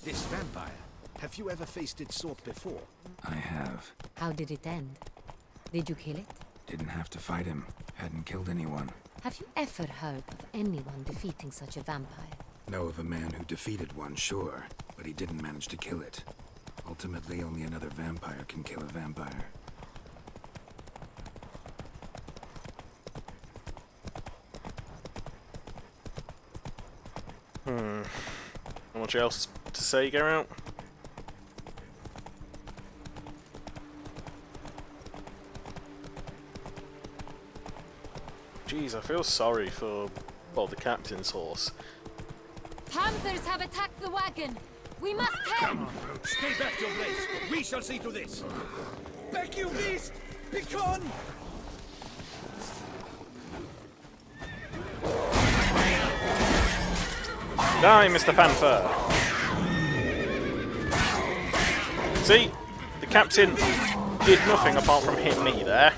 This vampire, have you ever faced its sort before? I have. How did it end? Did you kill it? Didn't have to fight him. Hadn't killed anyone. Have you ever heard of anyone defeating such a vampire? Know of a man who defeated one, sure, but he didn't manage to kill it. Ultimately, only another vampire can kill a vampire. Not much else to say, Geralt? Jeez, I feel sorry for, well, the captain's horse. Panthers have attacked the wagon! We must help! Stay back, your place. We shall see to this. Back, you beast! Begone! Die, Mr. Panther! See? The captain did nothing apart from hit me there.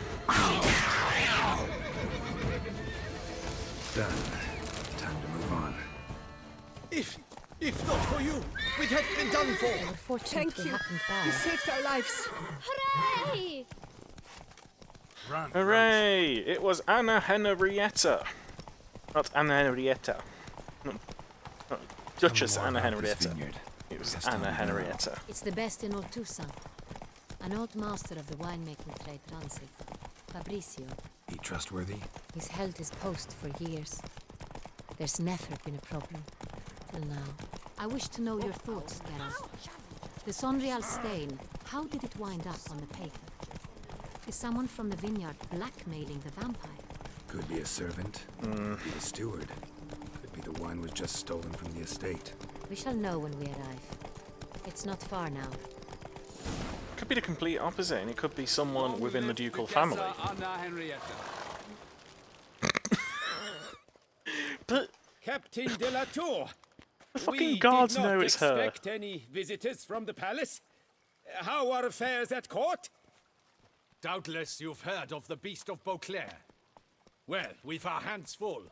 Done. Time to move on. If not for you, we'd have been done for. Unfortunately, Thank you. happened by. You saved our lives. Hooray! Run. Hooray! It was Anna Henrietta. Not Anna Henrietta. No. Duchess Tell me Anna more about this Henrietta. vineyard. It was Castel Anna Barrel. Henrietta. It's the best in all Toussaint. An old master of the winemaking trade runs it. Fabricio. He trustworthy? He's held his post for years. There's never been a problem. Till now. I wish to know your thoughts, Geralt. The Sonreal stain, how did it wind up on the paper? Is someone from the vineyard blackmailing the vampire? Could be a servant. Could be a steward. Could be the wine was just stolen from the estate. We shall know when we arrive. It's not far now. Could be the complete opposite, and it could be someone within the ducal family. Anna Henrietta. But Captain de la Tour. the fucking guards know it's her. We did not expect any visitors from the palace. How are affairs at court? Doubtless you've heard of the Beast of Beauclair. Well, we've our hands full.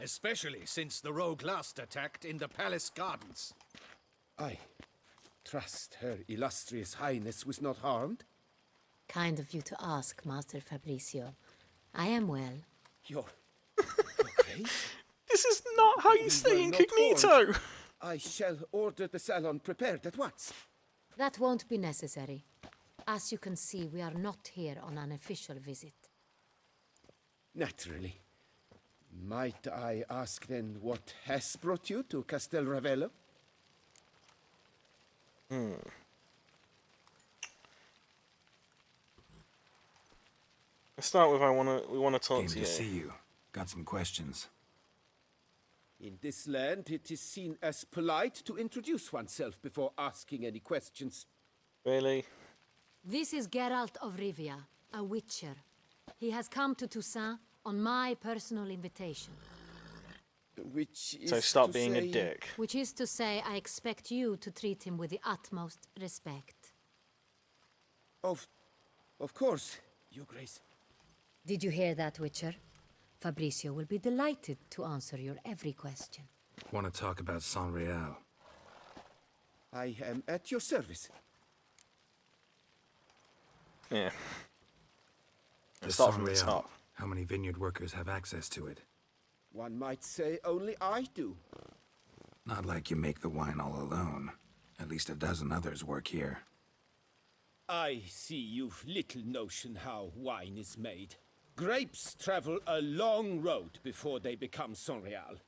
Especially since the rogue last attacked in the palace gardens. I trust her illustrious highness was not harmed. Kind of you to ask, Master Fabricio. I am well. Your grace? This is not how you say were not incognito! I shall order the salon prepared at once. That won't be necessary. As you can see, we are not here on an official visit. Naturally. Might I ask then what has brought you to Castel Ravello? Let's start with we wanna talk Came to to you. see you. Got some questions. In this land, it is seen as polite to introduce oneself before asking any questions. Really? This is Geralt of Rivia, a witcher. He has come to Toussaint on my personal invitation. Which is So stop to being say, a dick. Which is to say, I expect you to treat him with the utmost respect. Of course, Your Grace. Did you hear that, Witcher? Fabricio will be delighted to answer your every question. Want to talk about Sonreal? I am at your service. Yeah. The Let's start from the Sonreal. top. How many vineyard workers have access to it? One might say only I do. Not like you make the wine all alone. At least a dozen others work here. I see you've little notion how wine is made. Grapes travel a long road before they become Sonreal.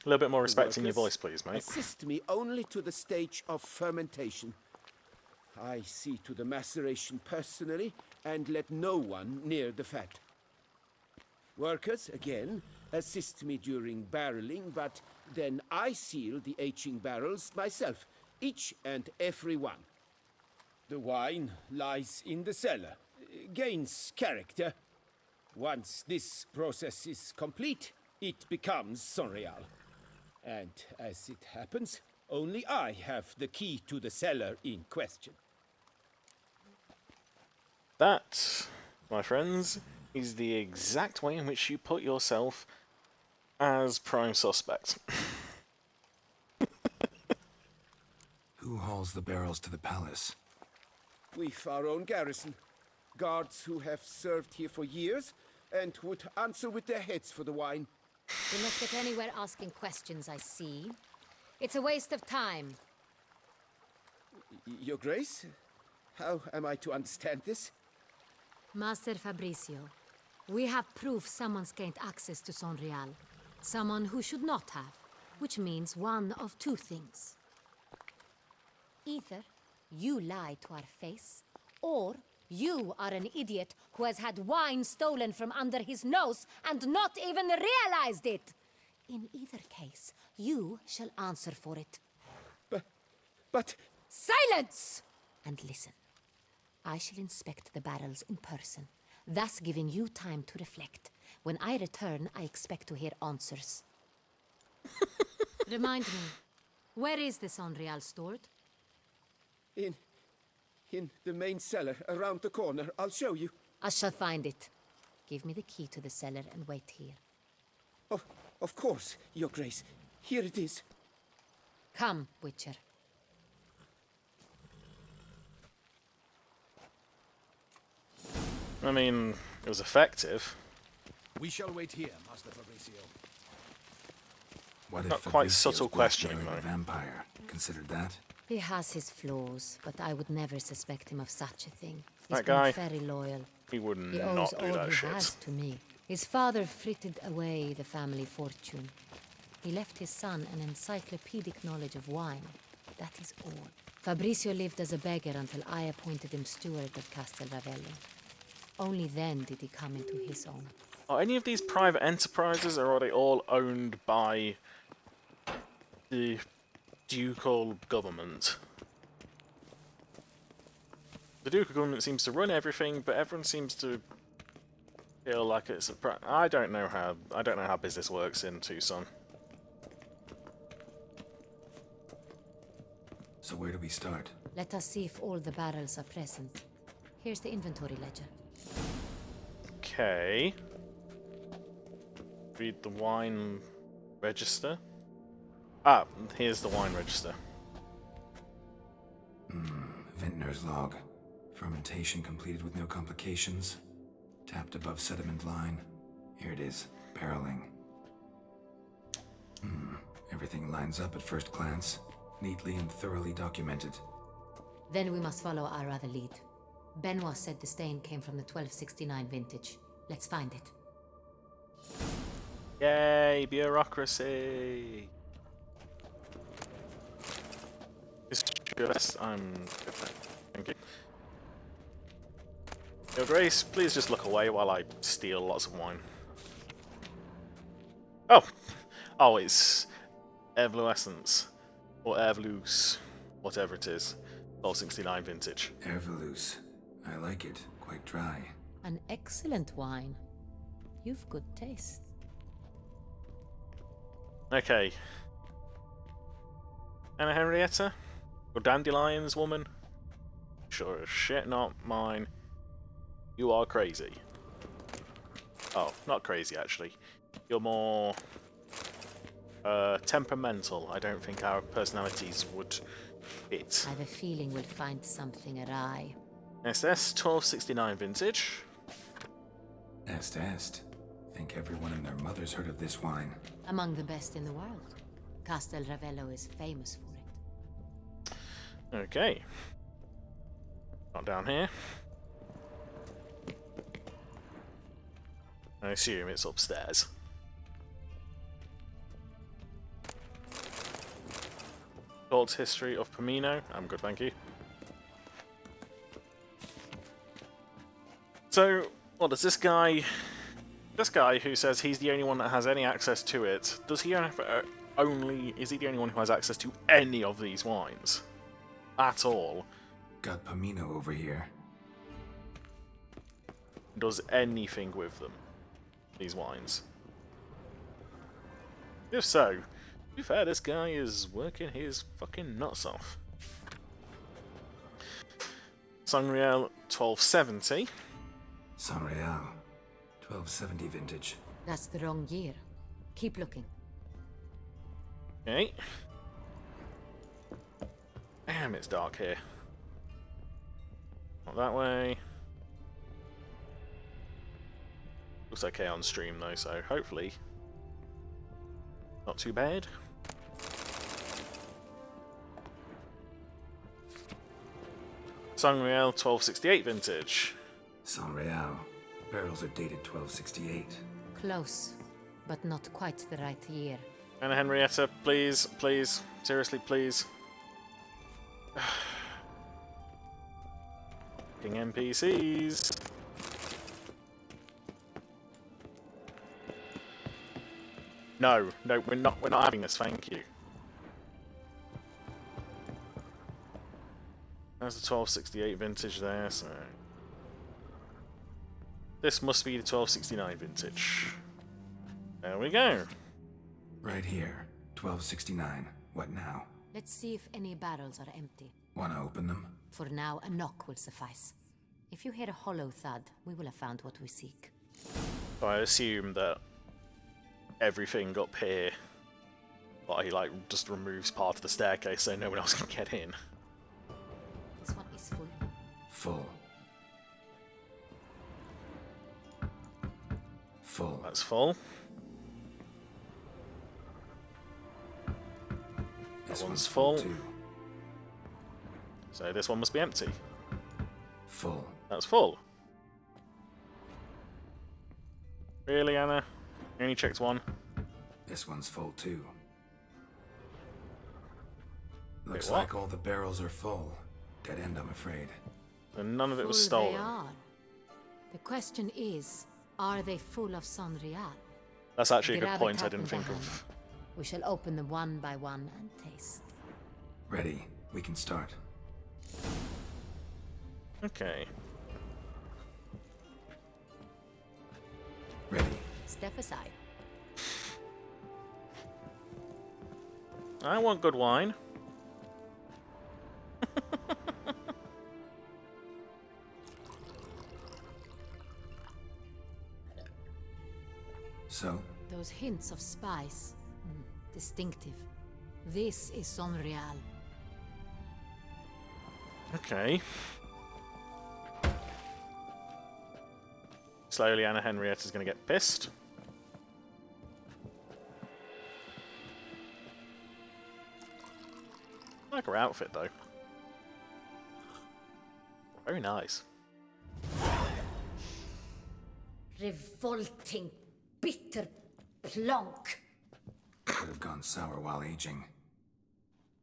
A little bit more respect in your Workers voice, please, mate. Assist me only to the stage of fermentation. I see to the maceration personally and let no one near the fat. Workers, again, assist me during barreling, but then I seal the aging barrels myself, each and every one. The wine lies in the cellar, gains character. Once this process is complete, it becomes Sonreal. And as it happens, only I have the key to the cellar in question. That, my friends, is the exact way in which you put yourself as prime suspect. Who hauls the barrels to the palace? We've our own garrison. Guards who have served here for years and would answer with their heads for the wine. You'll not get anywhere asking questions, I see. It's a waste of time. Your Grace? How am I to understand this? Master Fabricio, we have proof someone's gained access to Sonreal. Someone who should not have, which means one of two things. Either you lie to our face, or you are an idiot who has had wine stolen from under his nose and not even realized it. In either case, you shall answer for it. But... Silence! And listen. I shall inspect the barrels in person, thus giving you time to reflect. When I return, I expect to hear answers. Remind me, where is the Sonreal stored? In the main cellar, around the corner. I'll show you. I shall find it. Give me the key to the cellar and wait here. Oh, of course, Your Grace. Here it is. Come, Witcher. I mean, it was effective. We shall wait here, Master Fabricio. What Not if quite Fabricio's subtle questioning, blackmailing though. a vampire? Considered that? He has his flaws, but I would never suspect him of such a thing. He's That been guy. very loyal. He would He owes not do all that he shit. has to me. His father frittered away the family fortune. He left his son an encyclopedic knowledge of wine. That is all. Fabricio lived as a beggar until I appointed him steward of Castel Ravello. Only then did he come into his own. Are any of these private enterprises, or are they all owned by the ducal government? The ducal government seems to run everything, but everyone seems to feel like it's a. I don't know how business works in Tucson. So where do we start? Let us see if all the barrels are present. Here's the inventory ledger. Okay. Read the wine register. Ah, here's the wine register. Vintner's log. Fermentation completed with no complications. Tapped above sediment line. Here it is. Barreling. Everything lines up at first glance. Neatly and thoroughly documented. Then we must follow our other lead. Benoit said the stain came from the 1269 vintage. Let's find it. Yay, bureaucracy! Is your best? I'm good, thank you. Your Grace, please just look away while I steal lots of wine. Oh, it's Evoluescence. Or Evolus, whatever it is. 1269 vintage. Ervelus. I like it. Quite dry. An excellent wine. You've good taste. Okay. Anna Henrietta? Your dandelions, woman? Sure as shit, not mine. You are crazy. Oh, not crazy, actually. You're more... temperamental. I don't think our personalities would fit. I have a feeling we'll find something awry. SS 1269 vintage. Est. Think everyone and their mother's heard of this wine. Among the best in the world. Castel Ravello is famous for it. Okay. Not down here. I assume it's upstairs. Short history of Pomino. I'm good, thank you. So, what does this guy who says he's the only one that has any access to it, does he have is he the only one who has access to any of these wines? At all? Got Pomino over here. Does anything with them? These wines? If so, to be fair, this guy is working his fucking nuts off. Sangreal 1270. Sonreal. 1270 vintage. That's the wrong year. Keep looking. Okay. Damn, it's dark here. Not that way. Looks okay on stream though, so hopefully not too bad. Sangreal 1268 vintage. Sanreal. Barrels are dated 1268. Close, but not quite the right year. Anna Henrietta, please, please, seriously, please. King NPCs. No, no, we're not having this, thank you. There's the 1268 vintage there, so this must be the 1269 vintage. There we go. Right here. 1269. What now? Let's see if any barrels are empty. Wanna open them? For now, a knock will suffice. If you hear a hollow thud, we will have found what we seek. So I assume that everything up here, like, he like just removes part of the staircase so no one else can get in. This one is full. Full. Full. That's full. This one's full. too. So this one must be empty. Full. That's full. Really, Anna? You only checked one? This one's full too. Wait, Looks what? like all the barrels are full. Dead end, I'm afraid. And none of it was Full they stolen. are. The question is, are they full of Sanreal? That's actually a Grab good a point I cup didn't in the think hand. of. We shall open them one by one and taste. Ready. We can start. Okay. Ready. Step aside. I want good wine. So, Those hints of spice. Distinctive. This is Sanreal. Okay. Slowly, Anna Henrietta's going to get pissed. I like her outfit, though. Very nice. Revolting, bitter plonk. could have gone sour while aging.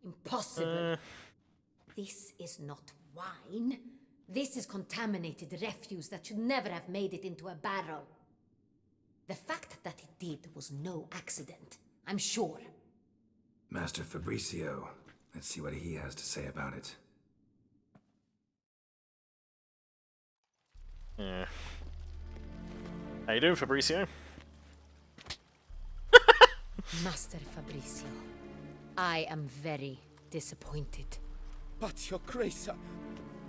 Impossible. This is not wine. This is contaminated refuse that should never have made it into a barrel. The fact that it did was no accident, I'm sure. Master Fabricio. Let's see what he has to say about it. Yeah. How you doing, Fabricio? Master Fabricio, I am very disappointed. But, Your Grace,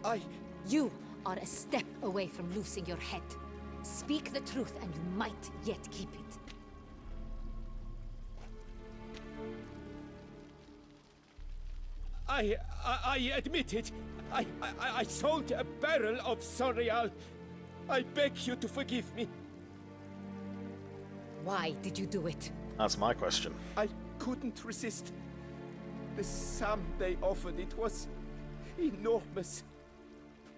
I... You are a step away from losing your head. Speak the truth and you might yet keep it. I admit it. I sold a barrel of Sanreal. I beg you to forgive me. Why did you do it? That's my question. I couldn't resist. The sum they offered, it was enormous.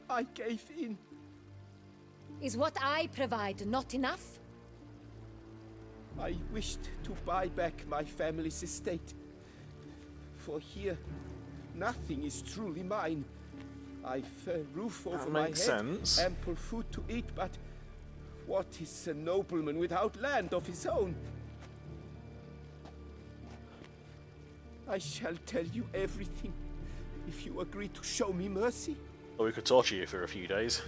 I gave in. Is what I provide not enough? I wished to buy back my family's estate. For here, nothing is truly mine. I've a roof over my head, makes sense. ample food to eat, but what is a nobleman without land of his own? I shall tell you everything if you agree to show me mercy. Or we could torture you for a few days.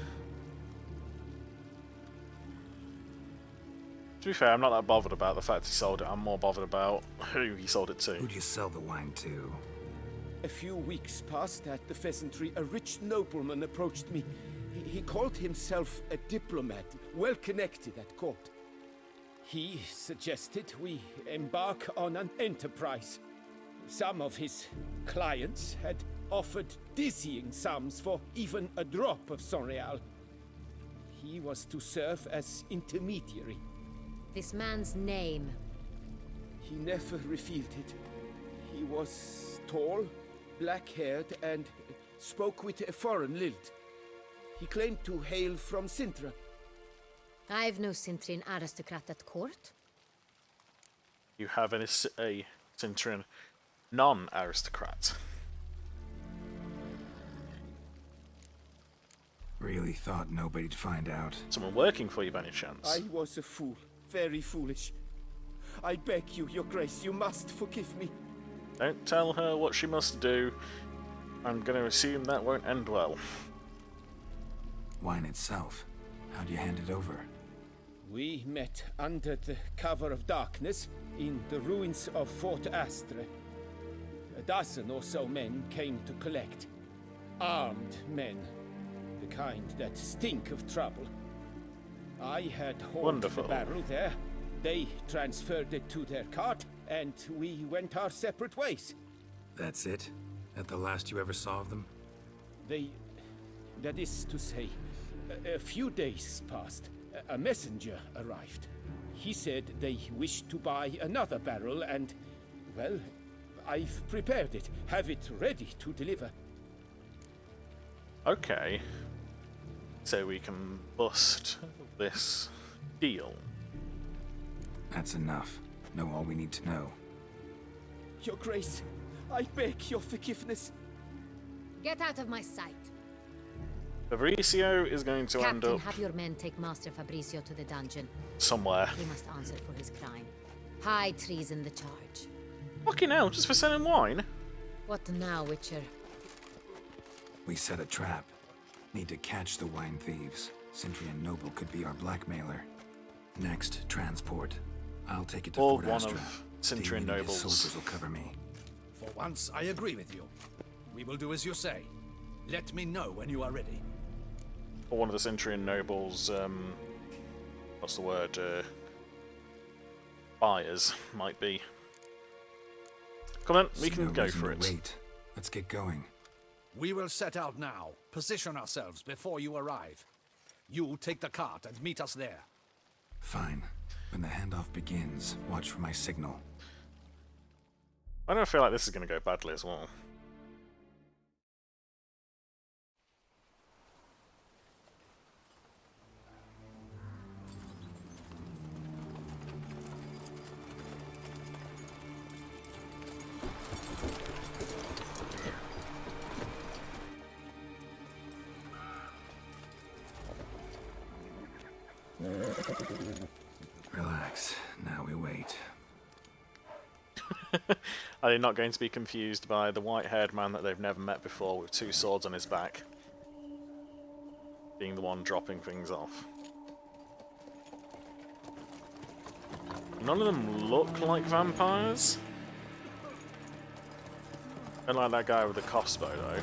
To be fair, I'm not that bothered about the fact he sold it. I'm more bothered about who he sold it to. Who'd you sell the wine to? A few weeks past at the Pheasantry, a rich nobleman approached me. He called himself a diplomat, well connected at court. He suggested we embark on an enterprise. Some of his clients had offered dizzying sums for even a drop of Sonreal. He was to serve as intermediary. This man's name. He never revealed it. He was tall, black-haired, and spoke with a foreign lilt. He claimed to hail from Sintra. I've no Cintrin aristocrat at court. You have a Cintrin non-aristocrat. Really thought nobody'd find out. Someone working for you by any chance? I was a fool, very foolish. I beg you, Your Grace, you must forgive me. Don't tell her what she must do. I'm going to assume that won't end well. Wine itself, how'd you hand it over? We met under the cover of darkness in the ruins of Fort Astre. A dozen or so men came to collect. Armed men. The kind that stink of trouble. I had hold Wonderful. the barrel there. They transferred it to their cart, and we went our separate ways. That's it? That the last you ever saw of them? That is to say, a few days passed. A messenger arrived. He said they wished to buy another barrel and, well, I've prepared it. Have it ready to deliver. Okay. So we can bust this deal. That's enough. Know all we need to know. Your Grace, I beg your forgiveness. Get out of my sight. Fabricio is going to end Captain, up have your men take Master Fabricio to the dungeon. somewhere. He must answer for his crime. High treason the charge. Fucking hell, just for selling wine? What now, Witcher? We set a trap. Need to catch the wine thieves. Cintrian Noble could be our blackmailer. Next, transport. I'll take it to Or Fort one Astra. of Cintrian Daemon and his Noble's. soldiers will cover me. For once, I agree with you. We will do as you say. Let me know when you are ready. Or one of the Cintrian nobles, what's the word? Buyers, might be. Come on, we See can no go reason for to it. Wait. Let's get going. We will set out now. Position ourselves before you arrive. You take the cart and meet us there. Fine. When the handoff begins, watch for my signal. I don't feel like this is going to go badly as well. Relax. Now we wait. Are they not going to be confused by the white-haired man that they've never met before with two swords on his back? Being the one dropping things off. None of them look like vampires. I like that guy with the crossbow though.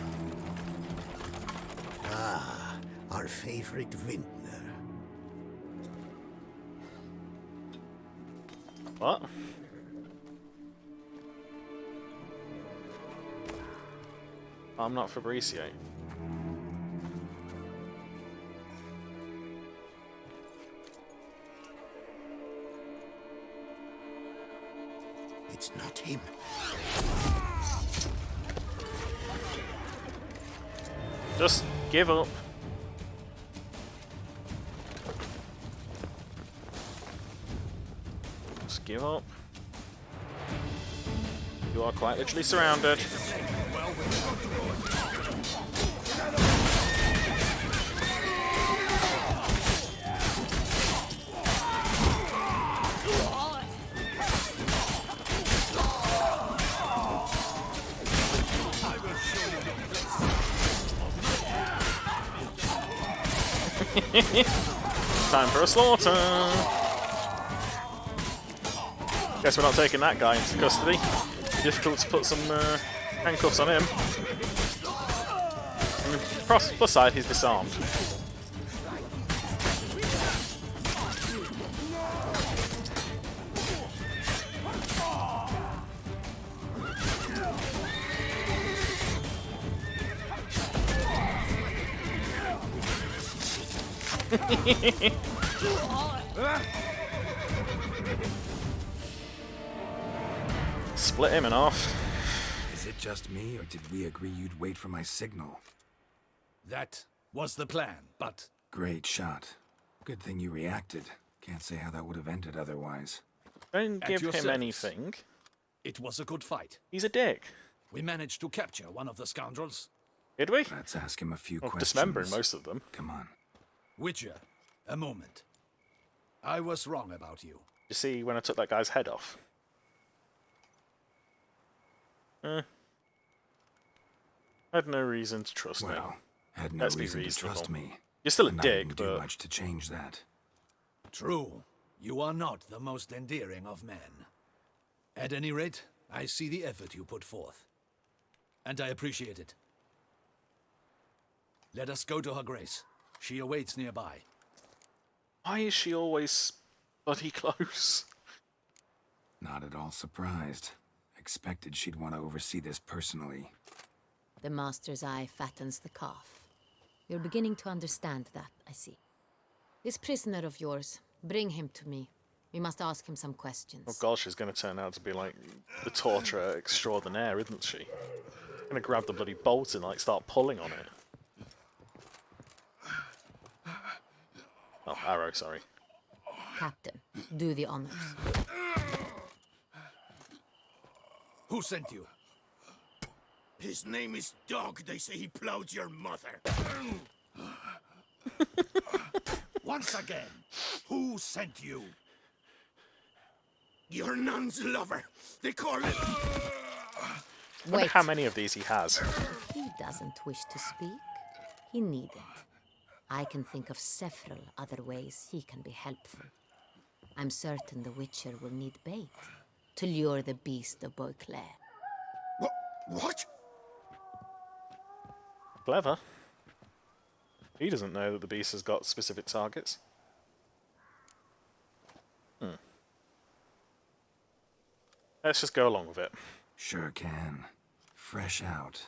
Ah, our favorite vintner. What? I'm not Fabricio. It's not him. Just give up. Just give up. You are quite literally surrounded. Time for a slaughter! Guess we're not taking that guy into custody. Difficult to put some handcuffs on him. On the plus side, he's disarmed. Split him in half. Is it just me, or did we agree you'd wait for my signal? That was the plan, but Great shot. Good thing you reacted. Can't say how that would have ended otherwise. Don't At give your him service. anything. it was a good fight. He's a dick. We managed to capture one of the scoundrels. Did we? Let's ask him a few Well, questions. dismembering most of them. Come on. Witcher, a moment. I was wrong about you. You see when I took that guy's head off? I had no reason to trust him. Well, had no Let's be reason to trust reasonable. me. You're still a And I dick, didn't do but much to change that. True, you are not the most endearing of men. At any rate, I see the effort you put forth. And I appreciate it. Let us go to her grace. She awaits nearby. why is she always bloody close? Not at all surprised. Expected she'd want to oversee this personally. The master's eye fattens the calf. You're beginning to understand that, I see. This prisoner of yours, bring him to me. We must ask him some questions. Oh god, she's going to turn out to be like the torturer extraordinaire, isn't she? Gonna grab the bloody bolt and like start pulling on it. Oh, arrow, sorry. Captain, do the honors. Who sent you? His name is Dog. They say he plowed your mother. Once again, who sent you? Your nun's lover. They call it. I wonder Wait, how many of these he has. he doesn't wish to speak. He needn't. I can think of several other ways he can be helpful. I'm certain the Witcher will need bait to lure the beast of Beauclair. What? Clever. He doesn't know that the beast has got specific targets. Let's just go along with it. Sure can. Fresh out.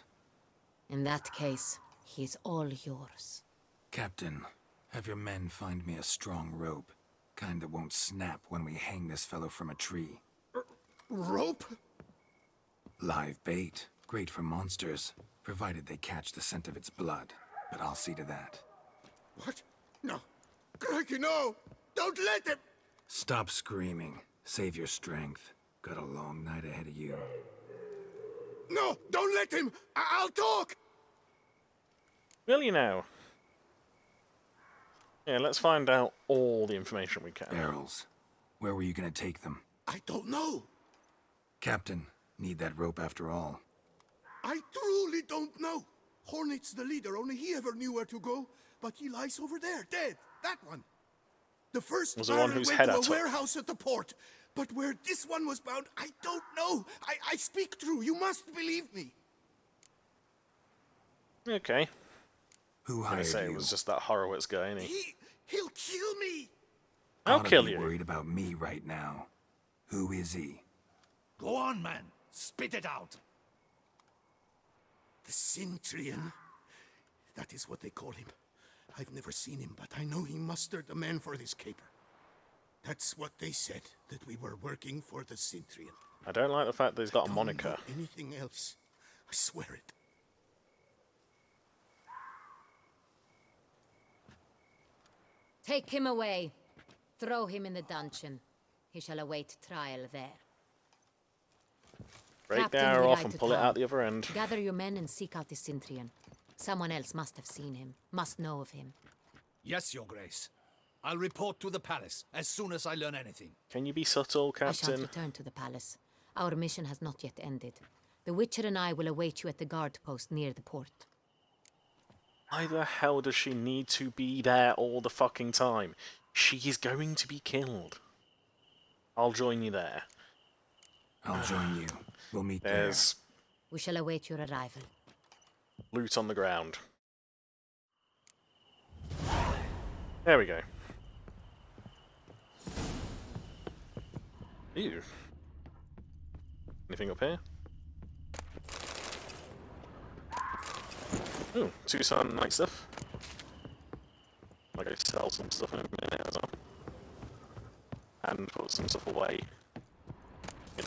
In that case, he's all yours. Captain, have your men find me a strong rope. Kind that won't snap when we hang this fellow from a tree. Rope? Live bait. Great for monsters, provided they catch the scent of its blood. But I'll see to that. What? No. Crikey, no! Don't let him! Stop screaming. Save your strength. Got a long night ahead of you. No! Don't let him! I'll talk! Will you now? Yeah, let's find out all the information we can. Barrels. Where were you gonna take them? I don't know. Captain, need that rope after all. I truly don't know. Hornet's the leader, only he ever knew where to go. But he lies over there, dead. That one. The first Was the one barrel whose went head to I a took. warehouse at the port. But where this one was bound, I don't know. I speak true. You must believe me. Okay. Who I hired say you? it was just that Horowitz guy, ain't he? He'll kill me. I'll Oughta kill be you. worried about me right now. Who is he? Go on, man. Spit it out. The Cintrian. That is what they call him. I've never seen him, but I know he mustered a man for this caper. That's what they said, that we were working for the Cintrian. I don't like the fact that he's got a Don't moniker. know anything else. I swear it. Take him away. Throw him in the dungeon. He shall await trial there. Break the Captain, arrow we off ride and to pull it town. out the other end. Gather your men and seek out the Cintrian. Someone else must have seen him, must know of him. Yes, Your Grace. I'll report to the palace as soon as I learn anything. Can you be subtle, I shan't Captain? return to the palace. Our mission has not yet ended. The Witcher and I will await you at the guard post near the port. Why the hell does she need to be there all the fucking time? She is going to be killed. I'll join you there. I'll join you. We'll meet There's We shall await your arrival. loot on the ground. There we go. Ew. Anything up here? Ooh, Tucson night stuff. I got go sell some stuff in a minute as well. And put some stuff away in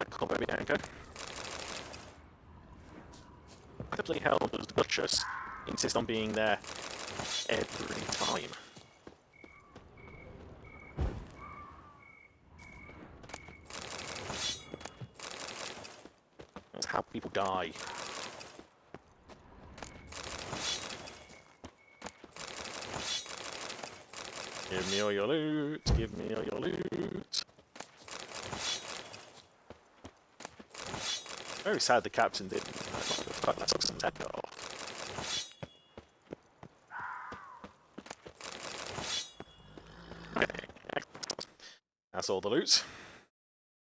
Corvo Bianco. Why the bloody hell does the Duchess insist on being there every time? That's how people die. Give me all your loot, give me all your loot. Very sad the captain didn't. Fuck, that took some tech off. Right, that's all the loot.